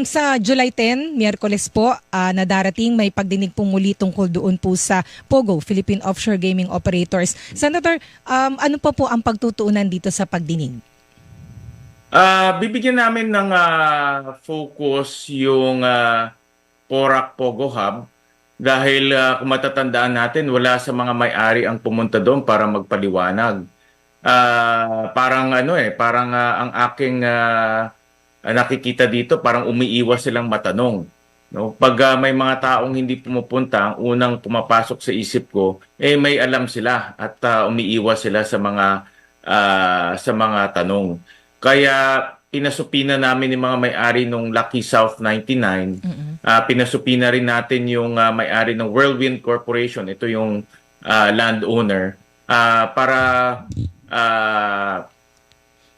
sa July 10, Miyerkules po, na darating, may pagdinig po muli tungkol doon po sa POGO, Philippine Offshore Gaming Operators. Senator, ano pa po ang pagtutuunan dito sa pagdinig? Bibigyan namin ng focus yung Porac Pogo Hub dahil kung matatandaan natin, wala sa mga may-ari ang pumunta doon para magpaliwanag. Parang parang ang aking nakikita dito, parang umiiwas silang matanong. No? Pag may mga taong hindi pumupunta, ang unang pumapasok sa isip ko, may alam sila at umiiwas sila sa mga tanong. Kaya pinasupina namin yung mga may-ari ng Lucky South 99. Pinasupina rin natin yung may-ari ng Whirlwind Corporation. Ito yung landowner. Para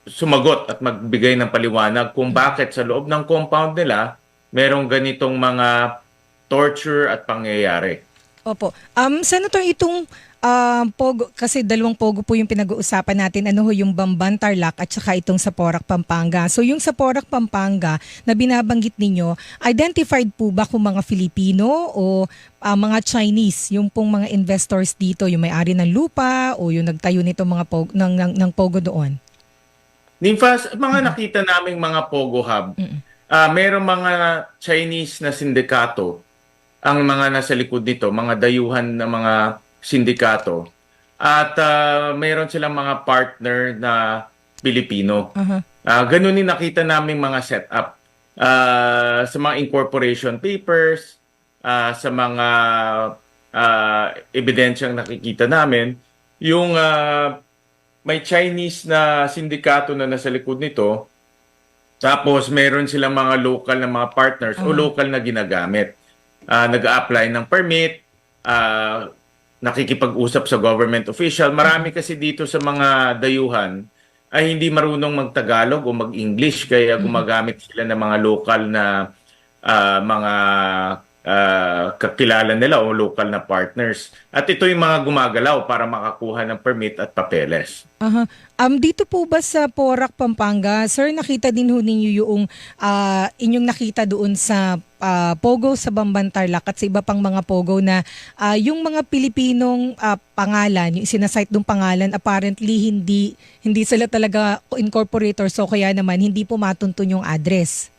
sumagot at magbigay ng paliwanag kung bakit sa loob ng compound nila merong ganitong mga torture at pangyayari. Opo. Senator, itong Pogo, kasi dalawang Pogo po yung pinag-uusapan natin, ano ho, yung Bamban Tarlac at saka itong sa Porac Pampanga. So yung sa Porac Pampanga na binabanggit ninyo, identified po ba kung mga Filipino o mga Chinese, yung pong mga investors dito, yung may-ari ng lupa o yung nagtayo nito mga ng Pogo doon? Nimfas, mga nakita naming mga Pogo Hub, merong mga Chinese na sindikato ang mga nasa likod nito, mga dayuhan na mga sindikato. At mayroon silang mga partner na Pilipino. Ganun din nakita naming mga setup. Sa mga incorporation papers, sa mga ebidensyang nakikita namin, yung may Chinese na sindikato na nasa likod nito, tapos meron silang mga local na mga partners o local na ginagamit. Nag-a-apply ng permit, nakikipag-usap sa government official. Marami kasi dito sa mga dayuhan ay hindi marunong mag-Tagalog o mag-English, kaya gumagamit sila ng mga local na mga kakilala nila o local na partners. At ito yung mga gumagalaw para makakuha ng permit at papeles. Dito po ba sa Porac, Pampanga, sir, nakita din ho ninyo yung inyong nakita doon sa Pogo sa Bamban Tarlac at sa iba pang mga Pogo na yung mga Pilipinong pangalan, yung sinasite ng pangalan, apparently hindi sila talaga incorporator, so kaya naman hindi po matuntun yung address.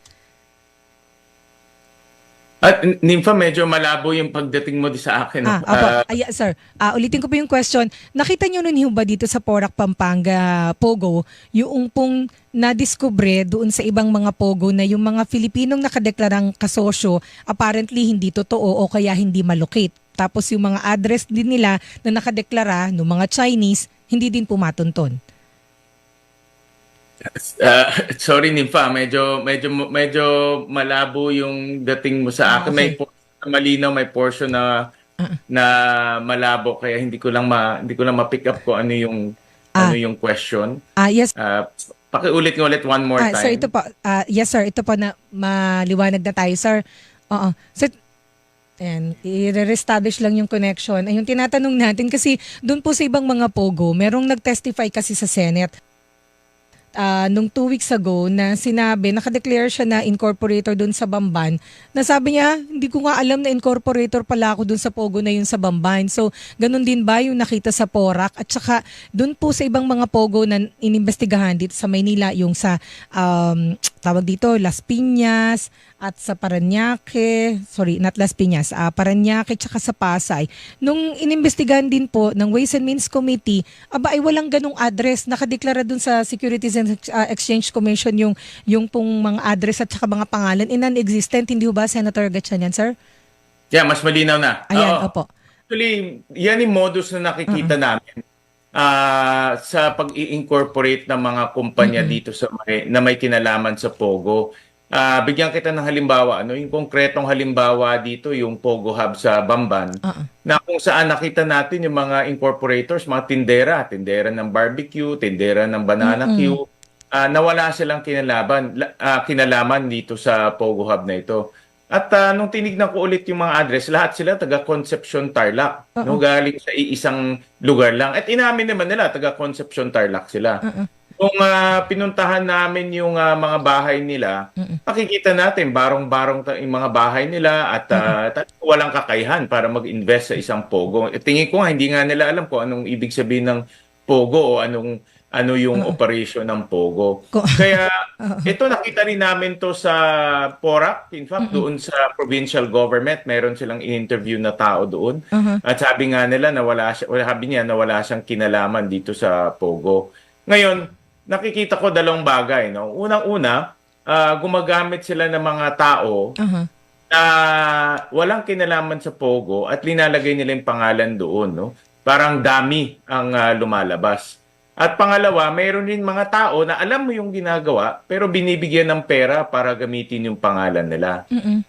At Nympha, medyo malabo yung pagdating mo di sa akin. Sir, ulitin ko po yung question. Nakita nyo nun ba dito sa Porac, Pampanga, Pogo, yung pong nadiskubre doon sa ibang mga Pogo na yung mga Filipinong nakadeklarang kasosyo, apparently hindi totoo o kaya hindi malocate. Tapos yung mga address din nila na nakadeklara ng mga Chinese, hindi din po matuntun. Sorry Nympha, medyo malabo yung dating mo sa akin. Okay. May malinaw, may portion na malabo, kaya hindi ko lang ma-pick up ko ano yung question. Yes. Pakiulit ng ulit one more time. Sir, ito po. Yes sir, ito po na maliwanag na tayo, sir. Oo. Sir, and i-reestablish lang yung connection. Ay, yung tinatanong natin kasi doon po sa ibang mga Pogo, merong nag-testify kasi sa Senate nung 2 weeks ago na sinabi, nakadeclare siya na incorporator dun sa Bamban, na sabi niya, hindi ko nga alam na incorporator pala ako dun sa Pogo na yun sa Bamban. So, ganun din ba yung nakita sa Porac? At saka, dun po sa ibang mga Pogo na inimbestigahan dito sa Maynila, yung sa, tawag dito, Las Piñas, at sa Parañaque, sorry, not Las Piñas, Parañaque, tsaka sa Pasay. Nung inimbestigahan din po ng Ways and Means Committee, ay walang ganung address. Nakadeklara dun sa Securities and Exchange Commission yung pong mga address at saka mga pangalan non-existent. Hindi ba, Senator Gatchalian, sir? Yeah, mas malinaw na. Ayan, opo. Actually, yan yung modus na nakikita namin sa pag-i-incorporate ng mga kumpanya dito na may kinalaman sa Pogo. Bigyan kita ng halimbawa, yung konkretong halimbawa dito, yung Pogo Hub sa Bamban, na kung saan nakita natin yung mga incorporators, mga tindera ng barbecue, tindera ng banana queue, nawala silang kinalaman dito sa Pogo Hub na ito. At nung tinignan ko ulit yung mga address, lahat sila taga Concepcion Tarlac, no, galing sa isang lugar lang. At inamin naman nila taga Concepcion Tarlac sila. Kung pinuntahan namin yung mga bahay nila, Mm-mm. makikita natin barong-barong yung mga bahay nila at Mm-mm. walang kakayahan para mag-invest sa isang Pogo. Tingin ko nga hindi nga nila alam kung anong ibig sabihin ng Pogo o ano yung Oo. operation ng Pogo. Ko Kaya Oo. ito nakita rin namin to sa Porac. In fact, Mm-mm. doon sa provincial government, meron silang in-interview na tao doon. Uh-huh. At sabi nga nila na sabi niya na wala siyang kinalaman dito sa Pogo. Ngayon, nakikita ko dalawang bagay, no? Unang-una, gumagamit sila ng mga tao Uh-huh. na walang kinalaman sa Pogo at linalagay nila yung pangalan doon, no? Parang dami ang lumalabas. At pangalawa, mayroon din mga tao na alam mo yung ginagawa pero binibigyan ng pera para gamitin yung pangalan nila. Mm-mm.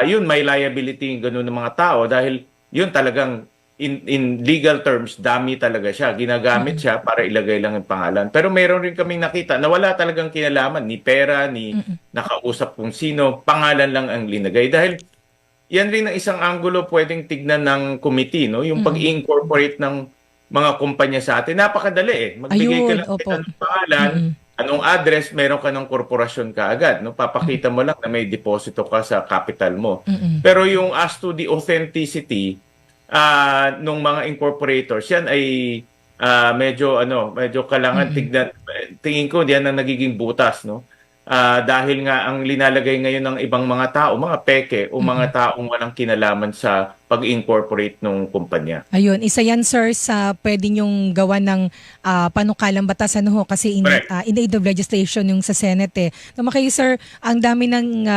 Yun, may liability yung ganun ng mga tao dahil yun talagang in legal terms, dami talaga siya. Ginagamit Mm-mm. siya para ilagay lang yung pangalan. Pero meron rin kaming nakita na wala talagang kinalaman, ni pera, ni Mm-mm. nakausap kung sino, pangalan lang ang linagay. Dahil yan rin ang isang anggulo pwedeng tignan ng committee, no? Yung Mm-mm. pag-incorporate ng mga kumpanya sa atin. Napakadali eh. Magbigay ka Ayun, lang opo. kita ng pangalan, Mm-mm. anong address, meron ka ng korporasyon kaagad. No? Mm-mm. Papakita mo lang na may deposito ka sa capital mo. Mm-mm. Pero yung as to the authenticity nung mga incorporators, yan ay medyo kailangan Mm-mm. tignan. Tingin ko diyan ang nagiging butas, no? Dahil nga ang linalagay ngayon ng ibang mga tao, mga peke o mga Mm-mm. taong walang kinalaman sa pag-incorporate ng kumpanya. Ayun, isa yan sir sa pwede nyong gawa ng panukalang batasan ho kasi Correct. in aid of legislation yung sa Senate eh. Tama kayo sir, ang dami ng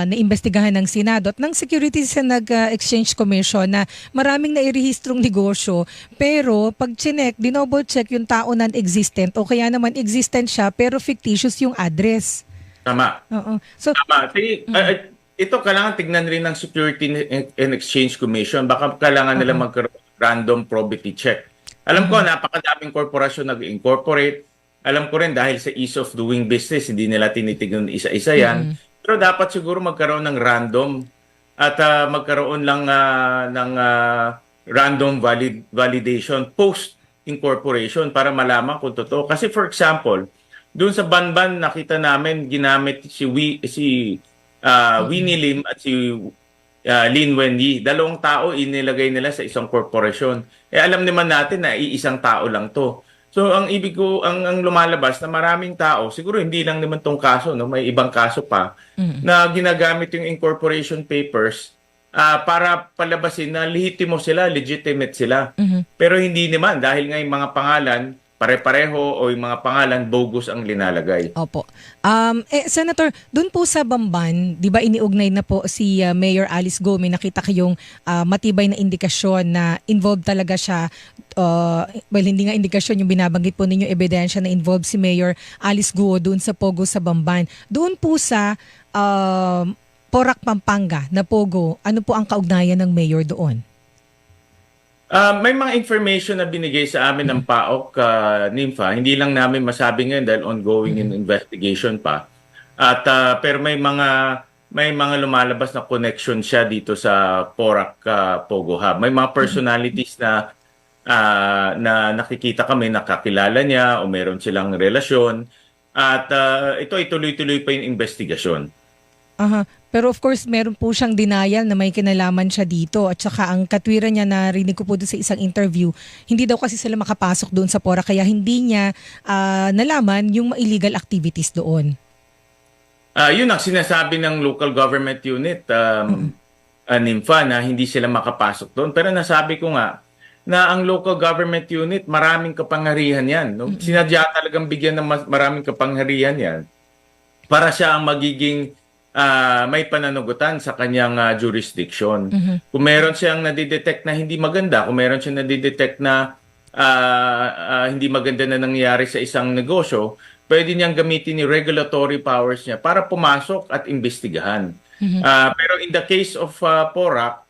naimbestigahan ng Senado at ng Securities and Exchange Commission na maraming nairehistrong negosyo pero pag chinek, dinoble check yung tao non-existent o kaya naman existent siya pero fictitious yung address. Tama. Oo. So, Tama. Ito kailangan tignan rin ng Security and Exchange Commission. Baka kailangan nila oo. magkaroon ng random probity check. Alam ko, napakadaming korporasyon nag-incorporate. Alam ko rin dahil sa ease of doing business, hindi nila tinitignan isa-isa yan. Mm-mm. Pero dapat siguro magkaroon ng random at magkaroon lang ng random validation post-incorporation para malaman kung totoo. Kasi for example, doon sa Banban nakita namin ginamit si Winnie Lim at si Lin Wenyi. Dalawang tao inilagay nila sa isang korporasyon. Alam naman natin na iisang tao lang to. So ang ibig ko ang lumalabas na maraming tao, siguro hindi lang naman tong kaso, no, may ibang kaso pa Mm-mm. na ginagamit yung incorporation papers para palabasin na lehitimo sila, legitimate sila. Mhm. Pero hindi naman dahil nga yung mga pangalan pare-pareho o yung mga pangalan bogus ang linalagay. Opo. Senator, doon po sa Bamban, 'di ba iniugnay na po si Mayor Alice Go, may nakita kayong matibay na indikasyon na involved talaga siya. Well, hindi nga indikasyon yung binabanggit po ninyo ebidensya na involved si Mayor Alice Go doon sa Pogo sa Bamban. Doon po sa Porac, Pampanga na Pogo, ano po ang kaugnayan ng mayor doon? May mga information na binigay sa amin ng PAOK, NIMFA. Hindi lang namin masabi ngayon dahil ongoing investigation pa. At pero may mga lumalabas na connection siya dito sa Porac Pogo Hub. May mga personalities na nakikita kami, nakakilala niya o meron silang relasyon. At ito ay tuloy-tuloy pa yung investigasyon. Aha. Pero of course, meron po siyang denial na may kinalaman siya dito. At saka ang katwiran niya, narinig ko po doon sa isang interview, hindi daw kasi sila makapasok doon sa Porac kaya hindi niya nalaman yung illegal activities doon. Yun ang sinasabi ng local government unit, NIMFA, na hindi sila makapasok doon. Pero nasabi ko nga na ang local government unit, maraming kapangyarihan yan. No? Sinadya talagang bigyan ng maraming kapangyarihan yan para siya ang magiging may pananagutan sa kanyang jurisdiction. Kung meron siyang nadidetect na hindi maganda, kung meron siyang nadidetect na hindi maganda na nangyayari sa isang negosyo, pwede niyang gamitin yung regulatory powers niya para pumasok at imbestigahan. Pero in the case of Porac,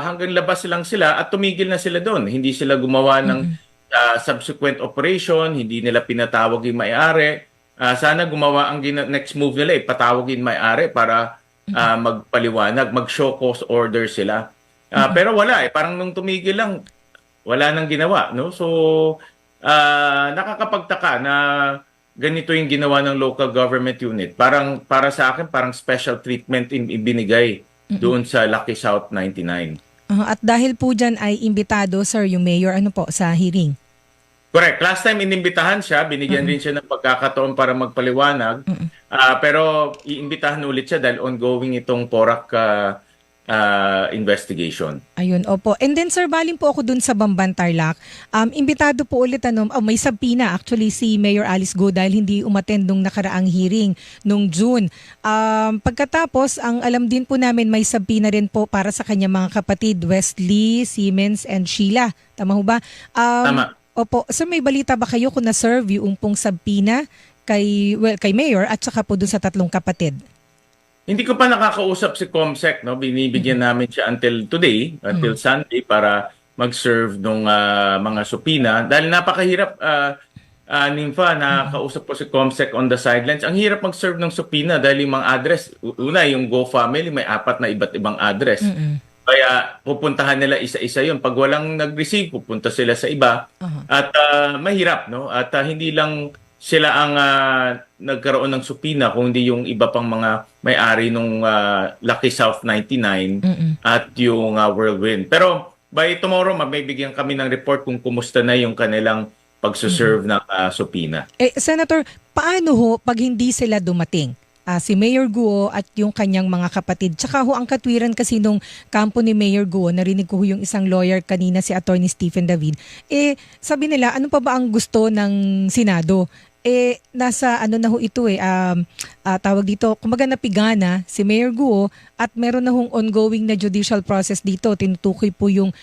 hanggang labas lang sila at tumigil na sila doon. Hindi sila gumawa ng subsequent operation, hindi nila pinatawag yung may-ari. Sana gumawa ang next move nila, patawagin may-ari para magpaliwanag, mag-show cause order sila. Pero wala parang nung tumigil lang, wala nang ginawa, no? So nakakapagtaka na ganito yung ginawa ng local government unit. Para sa akin, parang special treatment ibinigay doon sa Lucky South 99. At dahil po dyan ay imbitado, sir, yung mayor, ano po, sa hearing? Correct. Last time inimbitahan siya, binigyan rin siya ng pagkakataon para magpaliwanag. Pero iimbitahan ulit siya dahil ongoing itong PORAC investigation. Ayun, opo. And then sir, baling po ako dun sa Bamban Tarlac. Imbitado po ulit, may sabina actually si Mayor Alice Go dahil hindi umattend nung nakaraang hearing nung June. Pagkatapos, ang alam din po namin may sabina rin po para sa kanya mga kapatid, Wesley, Siemens, and Sheila. Tama ho ba? Tama. Opo. Sir, may balita ba kayo kung na-serve yung pong sabina kay Mayor at saka po dun sa tatlong kapatid? Hindi ko pa nakakausap si Comsec, no? Binibigyan namin siya until today, until Sunday para mag-serve ng mga supina. Dahil napakahirap, Nympha, nakausap ko si Comsec on the sidelines. Ang hirap mag-serve ng supina dahil yung mga address, una, yung Go family, may 4 na iba't ibang address. Kaya pupuntahan nila isa-isa yun. Pag walang nag-receive, pupunta sila sa iba. At mahirap, no? At hindi lang sila ang nagkaroon ng supina, kundi yung iba pang mga may-ari nung Lucky South 99 at yung Whirlwind. Pero by tomorrow, mabibigyan kami ng report kung kumusta na yung kanilang pagsuserve ng supina. Senator, paano ho pag hindi sila dumating? Si Mayor Guo at yung kanyang mga kapatid. Tsaka ho ang katwiran kasi nung kampo ni Mayor Guo, narinig ko ho yung isang lawyer kanina, si Attorney Stephen David. Sabi nila, ano pa ba ang gusto ng Senado? Nasa ano na ho ito tawag dito, kumbaga napigana si Mayor Guo at meron na hong ongoing na judicial process dito. Tinutukoy po yung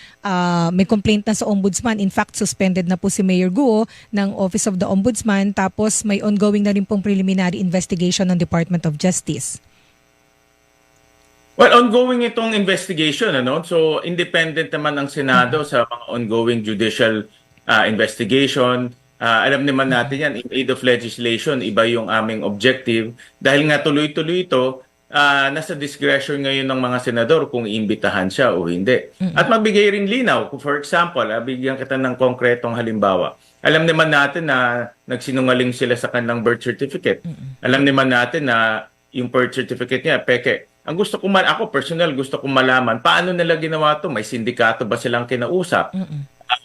may complaint na sa Ombudsman. In fact, suspended na po si Mayor Guo ng Office of the Ombudsman. Tapos may ongoing na rin pong preliminary investigation ng Department of Justice. Well, ongoing itong investigation, ano? So, independent naman ang Senado sa mga ongoing judicial investigation. Alam naman natin yan, in aid of legislation, iba yung aming objective. Dahil nga tuloy-tuloy ito, nasa discretion ngayon ng mga senador kung iimbitahan siya o hindi. At magbigay rin linaw. For example, bigyan kita ng konkretong halimbawa. Alam naman natin na nagsinungaling sila sa kanilang birth certificate. Alam naman natin na yung birth certificate niya, peke. Ang gusto ko ako personal, gusto ko malaman, paano nila ginawa to? May sindikato ba silang kinausap?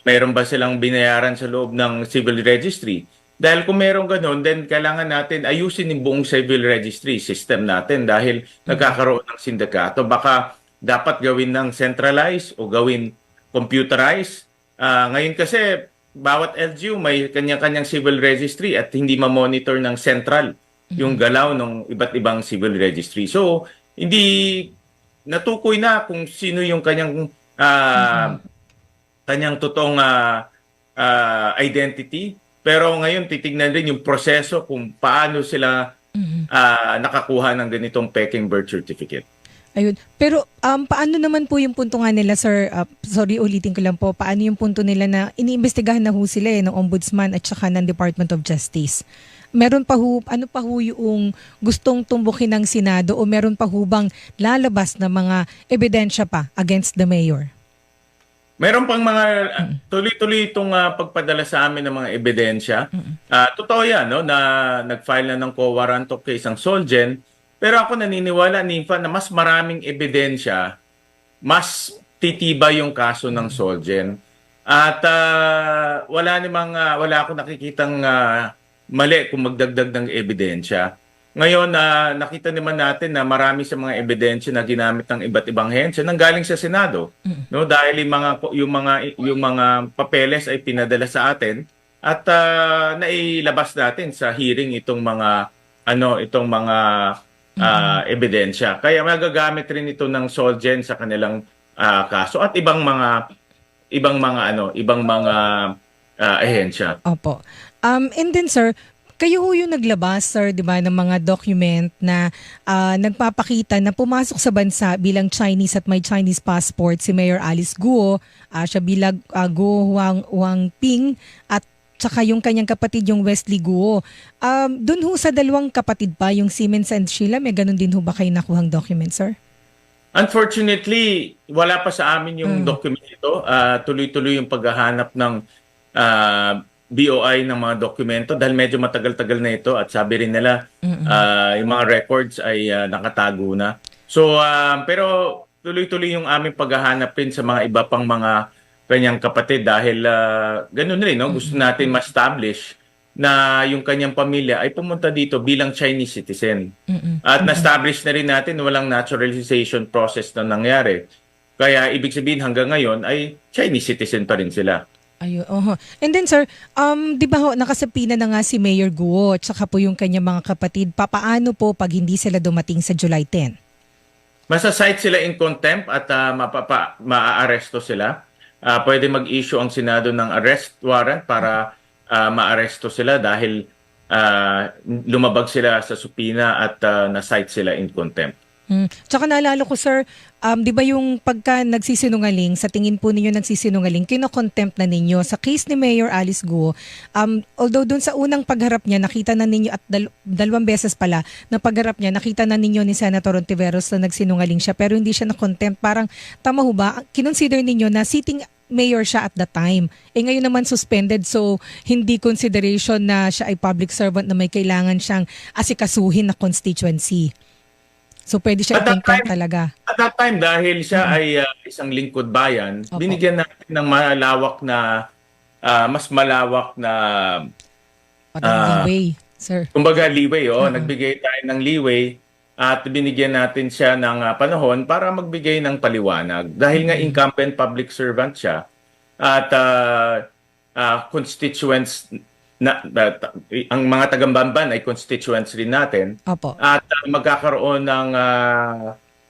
Mayroon ba silang binayaran sa loob ng civil registry? Dahil kung mayroon ganun, then kailangan natin ayusin yung buong civil registry system natin dahil nagkakaroon ng sindikato. Baka dapat gawin ng centralized o gawin computerized. Ngayon kasi, bawat LGU may kanya-kanyang civil registry at hindi ma-monitor ng central yung galaw ng iba't ibang civil registry. So, hindi natukoy na kung sino yung kanyang totoong identity. Pero ngayon titignan rin yung proseso kung paano sila nakakuha ng ganitong peking birth certificate. Ayun. Pero paano naman po yung punto nga nila, sir? Sorry, ulitin ko lang po. Paano yung punto nila na iniimbestigahan na ho sila ng Ombudsman at saka ng Department of Justice? Meron pa ho, ano pa ho yung gustong tumbukin ng Senado o meron pa ho bang lalabas na mga ebidensya pa against the mayor? Meron pang mga tuloy-tuloy itong pagpadala sa amin ng mga ebidensya. Totoo yan, no, na nag-file na ng co-warrant of case ang Solgen. Pero ako naniniwala, Nympha, na mas maraming ebidensya, mas titibay yung kaso ng Solgen. At wala akong nakikitang mali kung magdagdag ng ebidensya. Ngayon, nakita naman natin na marami sa mga ebidensya na ginamit ng iba't ibang hensya nang galing sa Senado, no, dahil yung mga papeles ay pinadala sa atin at nailabas natin sa hearing itong mga ebidensya. Kaya magagamit rin ito ng Solgen sa kanilang kaso at ibang mga ahensya. Opo. And then sir, kayo ho yung naglabas, sir, di ba, ng mga document na nagpapakita na pumasok sa bansa bilang Chinese at may Chinese passport si Mayor Alice Guo, siya bilang Guo Huangping at saka yung kanyang kapatid yung Wesley Guo. Doon ho sa dalawang kapatid pa, yung Siemens and Sheila, may ganun din ho ba kayo nakuhang document, sir? Unfortunately, wala pa sa amin yung document ito. Tuloy-tuloy yung paghahanap ng BOI ng mga dokumento dahil medyo matagal-tagal na ito at sabi rin nila yung mga records ay nakatago na. So pero tuloy-tuloy yung aming paghahanapin sa mga iba pang mga kanyang kapatid dahil ganun rin, no? Gusto natin ma-establish na yung kanyang pamilya ay pumunta dito bilang Chinese citizen. At na-establish na rin natin walang naturalization process na nangyari. Kaya ibig sabihin hanggang ngayon ay Chinese citizen pa rin sila. Ayun, oho. And then sir, di ba ho, nakasapina na nga si Mayor Guo at saka po yung kanyang mga kapatid. Papaano po pag hindi sila dumating sa July 10? Masasite sila in contempt at maaaresto sila. Pwede mag-issue ang Senado ng arrest warrant para maaresto sila dahil lumabag sila sa supina at na-cite sila in contempt. Tsaka naalala ko sir, di ba yung pagka nagsisinungaling, sa tingin po ninyo nagsisinungaling, kino-contempt na ninyo. Sa case ni Mayor Alice Guo, although dun sa unang pagharap niya, nakita na ninyo at dalawang beses pala na pagharap niya, nakita na ninyo ni Senator Ontiveros na nagsinungaling siya pero hindi siya na-contempt. Parang tama ho ba? Kinonsider ninyo na sitting mayor siya at the time. Ngayon naman suspended so hindi consideration na siya ay public servant na may kailangan siyang asikasuhin na constituency. So pwede siya i-contempt talaga. At that time, dahil siya ay isang lingkod bayan, binigyan natin ng mas malawak na leeway, sir. Kumbaga leeway, nagbigay tayo ng leeway at binigyan natin siya ng panahon para magbigay ng paliwanag. Dahil nga incumbent public servant siya at constituents ang mga taga-Bamban ay constituents rin natin. Opo. At magkakaroon ng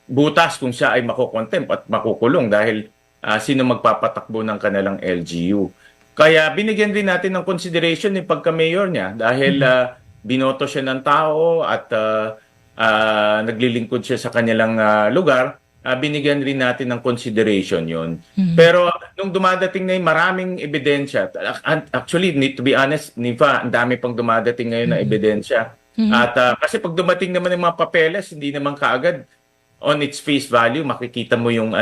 butas kung siya ay makukontempt at makukulong dahil sino magpapatakbo ng kanilang LGU. Kaya binigyan rin natin ng consideration yung pagka-mayor niya dahil binoto siya ng tao at naglilingkod siya sa kanilang lugar. Binigyan rin natin ng consideration yon. Pero nung dumadating na yung maraming ebidensya, actually, to be honest, Nifa, ang dami pang dumadating ngayon na ebidensya. At kasi pag dumating naman yung mga papeles, hindi naman kaagad on its face value, makikita mo yung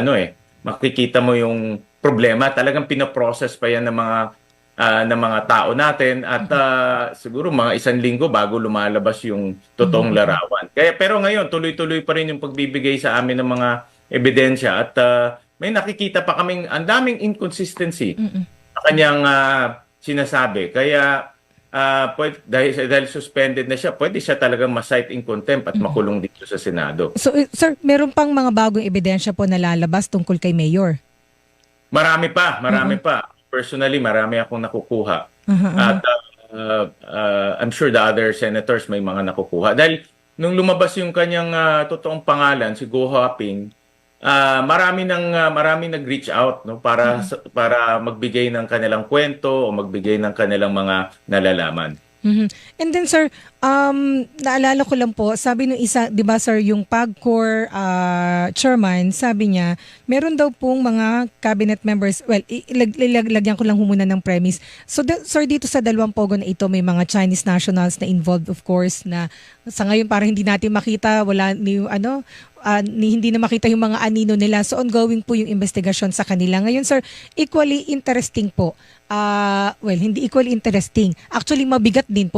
makikita mo yung problema. Talagang pinaprocess pa yan ng mga tao natin at siguro mga 1 linggo bago lumalabas yung totoong larawan. Pero ngayon, tuloy-tuloy pa rin yung pagbibigay sa amin ng mga ebidensya at may nakikita pa kaming ang daming inconsistency sa kanyang sinasabi. Kaya dahil suspended na siya, pwede siya talagang ma-cite in contempt at makulong dito sa Senado. So sir, meron pang mga bagong ebidensya po na lalabas tungkol kay Mayor? Marami pa. Personally, marami akong nakukuha. At I'm sure the other senators may mga nakukuha. Dahil nung lumabas yung kanyang totoong pangalan, si Go Huaping, marami nag-reach out para magbigay ng kanilang kwento o magbigay ng kanilang mga nalalaman. And then sir, naalala ko lang po, sabi nung isa, 'di ba sir, yung PAGCOR chairman, sabi niya, meron daw pong mga cabinet members, well, ilagyan ko lang muna ng premise. So sir, dito sa dalawang pogo na ito, may mga Chinese nationals na involved of course na sa ngayon parang hindi natin makita, wala hindi na makita yung mga anino nila. So ongoing po yung investigasyon sa kanila. Ngayon sir, equally interesting po. Hindi equally interesting. Actually, mabigat din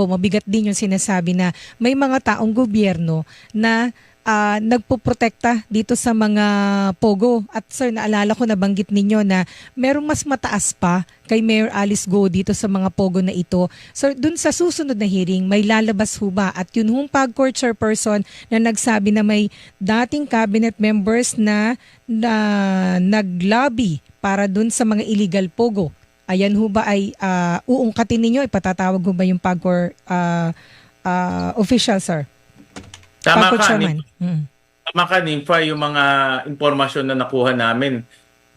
yung sinasabi na may mga taong gobyerno na nagpoprotekta dito sa mga pogo. At sir, naalala ko, nabanggit ninyo na merong mas mataas pa kay Mayor Alice Guo dito sa mga pogo na ito. So, dun sa susunod na hearing, may lalabas ho ba? At yun hong PAGCOR chairperson na nagsabi na may dating cabinet members na nag-lobby para dun sa mga illegal pogo. Ayan ho ba ay uungkatin ninyo? Ipatatawag ho ba yung PAGCOR official, sir? Tama ka, Nympha, yung mga impormasyon na nakuha namin.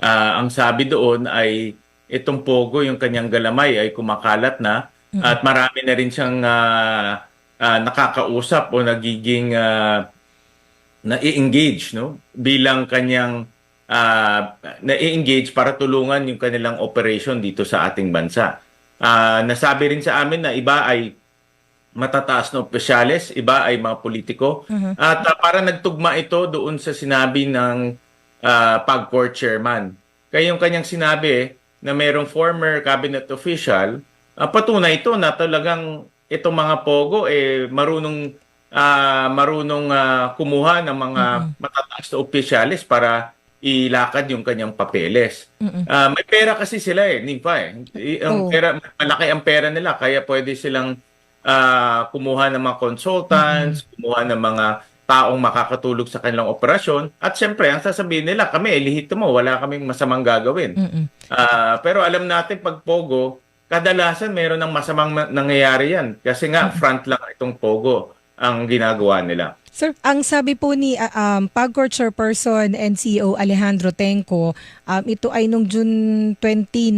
Ang sabi doon ay itong pogo, yung kanyang galamay ay kumakalat na at marami na rin siyang nakakausap o nagiging na-engage bilang kanyang na-engage para tulungan yung kanilang operation dito sa ating bansa. Nasabi rin sa amin na iba ay matataas na opisyales, iba ay mga politiko. At para nagtugma ito doon sa sinabi ng PAGCOR chairman. Kaya yung kanyang sinabi na mayroong former cabinet official patunay ito na talagang itong mga pogo marunong kumuha ng mga Mm-mm. matataas na opisyalis para ilakad yung kanyang papeles. Mm-mm. May pera kasi sila Nimpa Ang Oh. pera, malaki ang pera nila kaya pwede silang kumuha ng mga Mm-mm. consultants, kumuha ng mga taong makakatulog sa kanilang operasyon. At syempre, ang sasabihin nila, kami, lihito mo, wala kaming masamang gagawin. Mm-mm. Pero alam natin pag Pogo, kadalasan meron ng masamang nangyayari yan. Kasi nga, front lang itong Pogo ang ginagawa nila. Sir, ang sabi po ni PAGCOR Chairperson and CEO Alejandro Tenco, ito ay nung June 29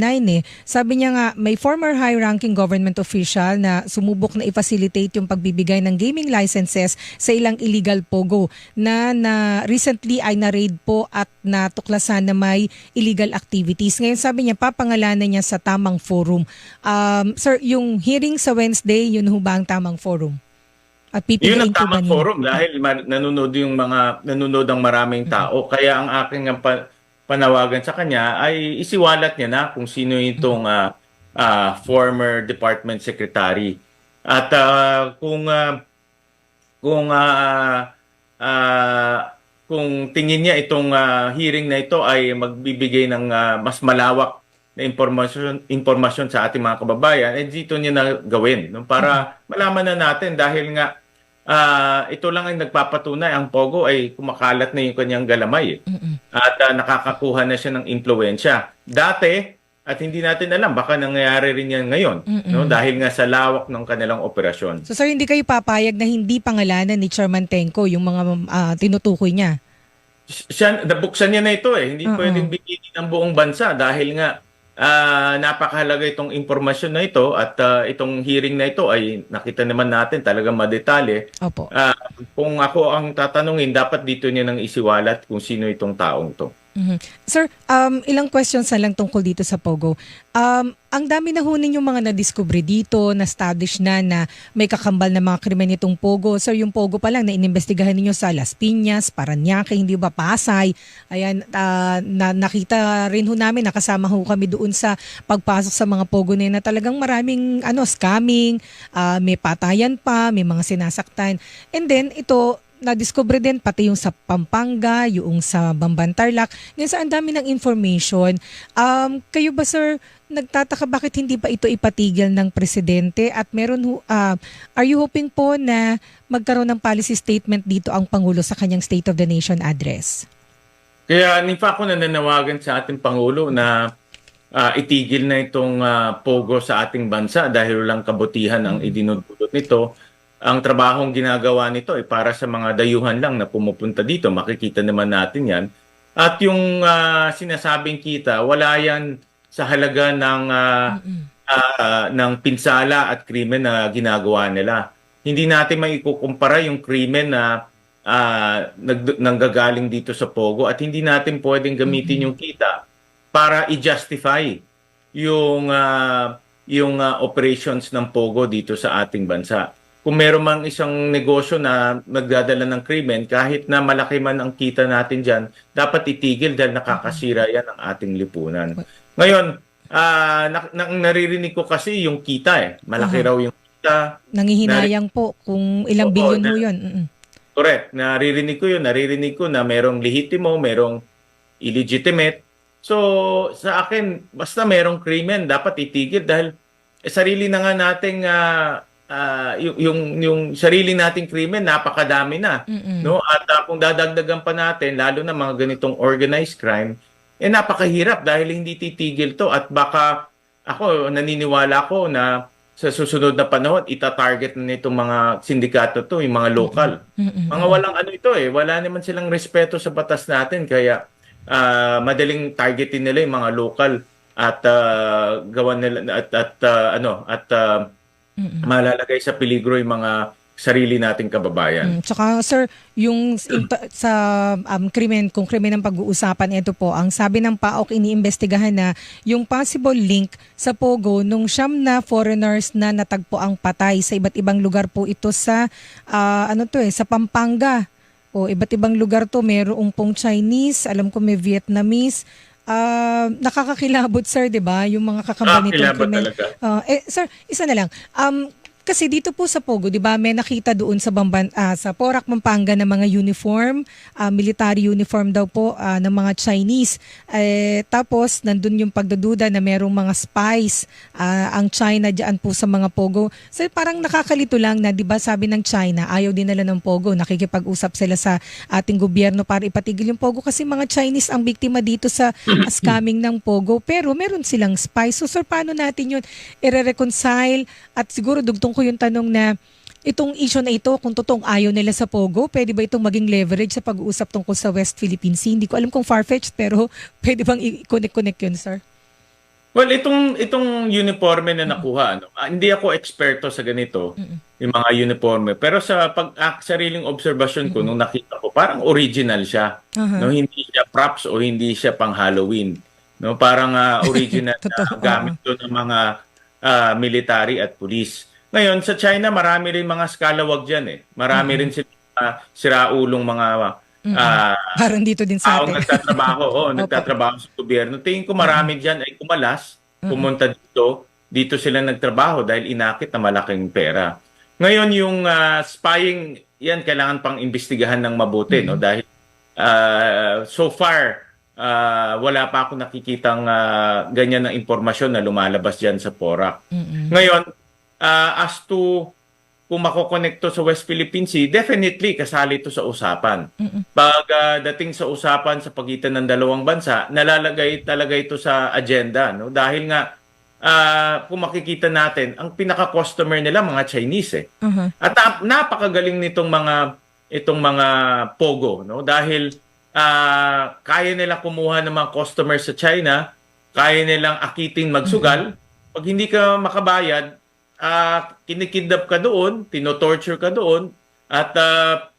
Sabi niya nga may former high-ranking government official na sumubok na i-facilitate yung pagbibigay ng gaming licenses sa ilang illegal pogo na recently ay na-raid po at natuklasan na may illegal activities. Ngayon sabi niya papangalanan niya sa tamang forum. Sir, yung hearing sa Wednesday, yun ho ba ang tamang forum? At Yun ang pipiliin ko ba tamang ninyo? forum dahil nanonood ang maraming tao. Kaya ang aking panawagan sa kanya ay isiwalat niya na kung sino itong former department secretary. At kung ah, kung tingin niya itong hearing na ito ay magbibigay ng mas malawak na impormasyon sa ating mga kababayan, dito niya na gawin. No? Para malaman na natin dahil nga ito lang ay nagpapatunay ang Pogo ay kumakalat na yung kanyang galamay. Mm-mm. At nakakakuha na siya ng impluwensya. Dati, at hindi natin alam, baka nangyayari rin yan ngayon. No? Mm-mm. Dahil nga sa lawak ng kanilang operasyon. So sir, hindi kayo papayag na hindi pangalanan ni Chairman Tenco yung mga tinutukoy niya? Nabuksan niya na ito Hindi Oo. pwedeng bigyan ng buong bansa dahil nga napakahalaga itong impormasyon na ito at itong hearing na ito ay nakita naman natin talagang madetalye. Opo. Kung ako ang tatanungin, dapat dito niya nang isiwalat kung sino itong taong to. Mhm. Sir, ilang questions na lang tungkol dito sa Pogo. Ang dami na ho ninyong mga nadiskubre dito, na-establish na may kakambal na mga krimen itong Pogo. Sir, yung Pogo pa lang na inimbestigahan ninyo sa Las Piñas, Parañaque, hindi ba Pasay. Ayan, nakita rin ho namin, nakasama ho kami doon sa pagpasok sa mga Pogo na yun na talagang maraming scamming, may patayan pa, may mga sinasaktan. And then, ito, na-discover din pati yung sa Pampanga, yung sa Bamban-Tarlac. Ngayon sa ang dami ng information, kayo ba sir, nagtataka bakit hindi pa ito ipatigil ng presidente at are you hoping po na magkaroon ng policy statement dito ang Pangulo sa kanyang State of the Nation address? Kaya ako nananawagan sa ating Pangulo na itigil na itong Pogo sa ating bansa dahil walang kabutihan ang idinudulot nito. Ang trabahong ginagawa nito ay para sa mga dayuhan lang na pumupunta dito. Makikita naman natin yan. At yung sinasabing kita, wala yan sa halaga ng pinsala at krimen na ginagawa nila. Hindi natin maikukumpara yung krimen na nanggagaling dito sa Pogo at hindi natin pwedeng gamitin yung kita para i-justify yung operations ng Pogo dito sa ating bansa. Kung meron mang isang negosyo na nagdadala ng krimen, kahit na malaki man ang kita natin dyan, dapat itigil dahil nakakasira yan ang ating lipunan. Ngayon, naririnig ko kasi yung kita Malaki raw yung kita. Nangihinayang po kung ilang bilyon ho yun. Correct. Naririnig ko na merong lehitimo, merong illegitimate. So, sa akin, basta merong krimen, dapat itigil dahil sarili na nga nating yung sarili nating krimen napakadami na no at kung dadagdagan pa natin lalo na mga ganitong organized crime napakahirap dahil hindi titigil to at baka ako naniniwala ko na sa susunod na panahon ita-target na nitong mga sindikato to yung mga local mga walang wala naman silang respeto sa batas natin kaya madaling targetin nila yung mga local at gawan nila at malalagay sa peligro yung mga sarili nating kababayan. Tsaka sir, yung sa krimen, kung krimen ang pag-uusapan, ito po, ang sabi ng PAOK iniimbestigahan na yung possible link sa Pogo nung 9 na foreigners na natagpo ang patay sa iba't ibang lugar po ito sa sa Pampanga. O iba't ibang lugar to, mayroong pong Chinese, alam ko may Vietnamese, nakakakilabot, sir, 'di ba? Yung mga kakamba nitong Kilabot krimen. talaga. Sir, isa na lang. Kasi dito po sa Pogo, 'di ba, may nakita doon sa sa Porac, Pampanga na mga uniform, military uniform daw po ng mga Chinese. Tapos nandun yung pagdududa na merong mga spies ang China diyan po sa mga Pogo. So parang nakakalito lang na, 'di ba, sabi ng China, ayaw din nila ng Pogo. Nakikipag-usap sila sa ating gobyerno para ipatigil yung Pogo kasi mga Chinese ang biktima dito sa scamming ng Pogo. Pero meron silang spies. So sir, paano natin yun i-reconcile? At siguro dugtong ko yung tanong na itong issue na ito, kung totoong ayaw nila sa Pogo, pwede ba itong maging leverage sa pag-uusap tungkol sa West Philippine Sea? Hindi ko alam kung far-fetched, pero pwede bang i-connect yun, sir? Well, itong uniforme na nakuha, hindi ako eksperto sa ganito, yung mga uniforme. Pero sa sariling observation ko, nung nakita ko, parang original siya. No, hindi siya props o hindi siya pang Halloween. No, parang original na Totoo, gamit doon ng mga military at police. Ngayon, sa China, marami rin mga scalawag dyan eh. Marami rin sila siraulong mga Parang dito din sa taong atin. nagtatrabaho, nagtatrabaho sa gobyerno. Tingin ko marami dyan ay kumalas, pumunta dito sila nagtrabaho dahil inakit na malaking pera. Ngayon, yung spying, yan kailangan pang imbestigahan ng mabuti, no? Dahil so far, wala pa ako nakikitang ganyan na impormasyon na lumalabas dyan sa Porac. Ngayon, as to kung makokonekto sa West Philippine Sea, definitely kasali ito sa usapan. Pag dating sa usapan sa pagitan ng dalawang bansa, nalalagay talaga ito sa agenda, no? Dahil nga kung makikita natin, ang pinaka-customer nila mga Chinese eh. At napakagaling nitong mga Pogo, no? Dahil kaya nila kumuha ng mga customers sa China, kaya nilang akiting magsugal. Pag hindi ka makabayad, kinikidnap ka doon, tinotorture ka doon, at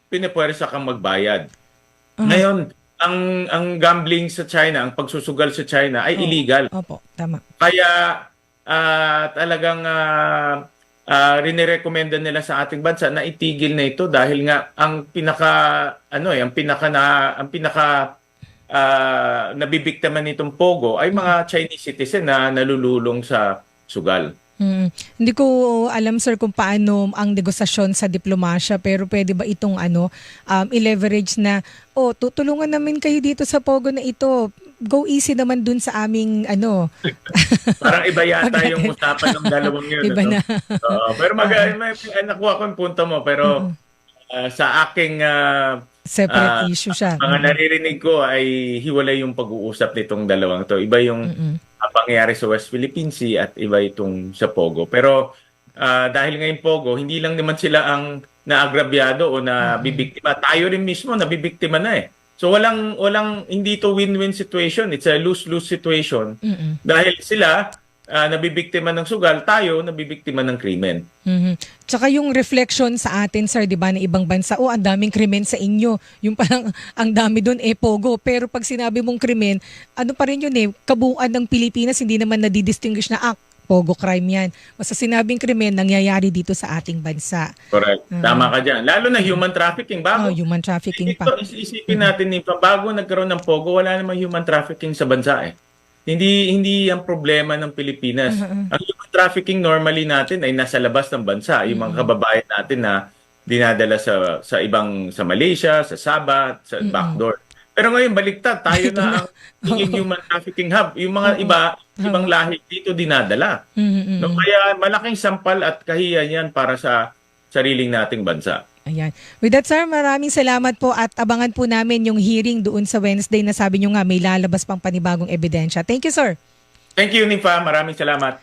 pinipwersa kang magbayad. Ngayon, ang gambling sa China, ang pagsusugal sa China ay illegal. Opo, tama. Kaya talagang rinirekomenda nila sa ating bansa na itigil na ito dahil nga ang pinaka nabibiktima nitong Pogo ay mga Chinese citizen na nalululong sa sugal. Hindi ko alam, sir, kung paano ang negosasyon sa diplomasya, pero pwede ba itong i-leverage na, tutulungan namin kayo dito sa Pogo na ito. Go easy naman dun sa aming Parang iba yata yung usapan ng dalawang yun. Iba na. Pero nakuha ko yung punto mo, pero sa aking separate issue siya. mga naririnig ko ay hiwalay yung pag-uusap nitong dalawang to. Iba yung pangyayari sa West Philippine Sea at iba itong sa Pogo. Pero dahil ngayon Pogo, hindi lang naman sila ang naagrabyado o nabibiktima. Tayo rin mismo nabibiktima na eh. So hindi to win-win situation. It's a lose-lose situation. Dahil sila nabibiktima ng sugal, tayo nabibiktima ng krimen. Tsaka yung reflection sa atin, sir, di ba, na ibang bansa, ang daming krimen sa inyo. Yung parang ang dami doon, Pogo. Pero pag sinabi mong krimen, ano pa rin yun kabuuan ng Pilipinas, hindi naman nadidistinguish na Pogo crime yan. Basta sinabing krimen, nangyayari dito sa ating bansa. Correct. Tama ka dyan. Lalo na human trafficking. Human trafficking pa. Isipin natin, bago nagkaroon ng Pogo, wala namang human trafficking sa bansa eh. Hindi ang problema ng Pilipinas. Ang human trafficking normally natin ay nasa labas ng bansa. Yung mga kababayan natin na dinadala sa Malaysia, sa Sabah, sa backdoor. Pero ngayon baliktad, tayo na ang human trafficking hub. Yung mga ibang lahi dito dinadala. No, kaya malaking sampal at kahiyan yan para sa sariling nating bansa. Ayan. With that, sir, maraming salamat po at abangan po namin yung hearing doon sa Wednesday na sabi nyo nga may lalabas pang panibagong ebidensya. Thank you, sir. Thank you, Nifa. Maraming salamat.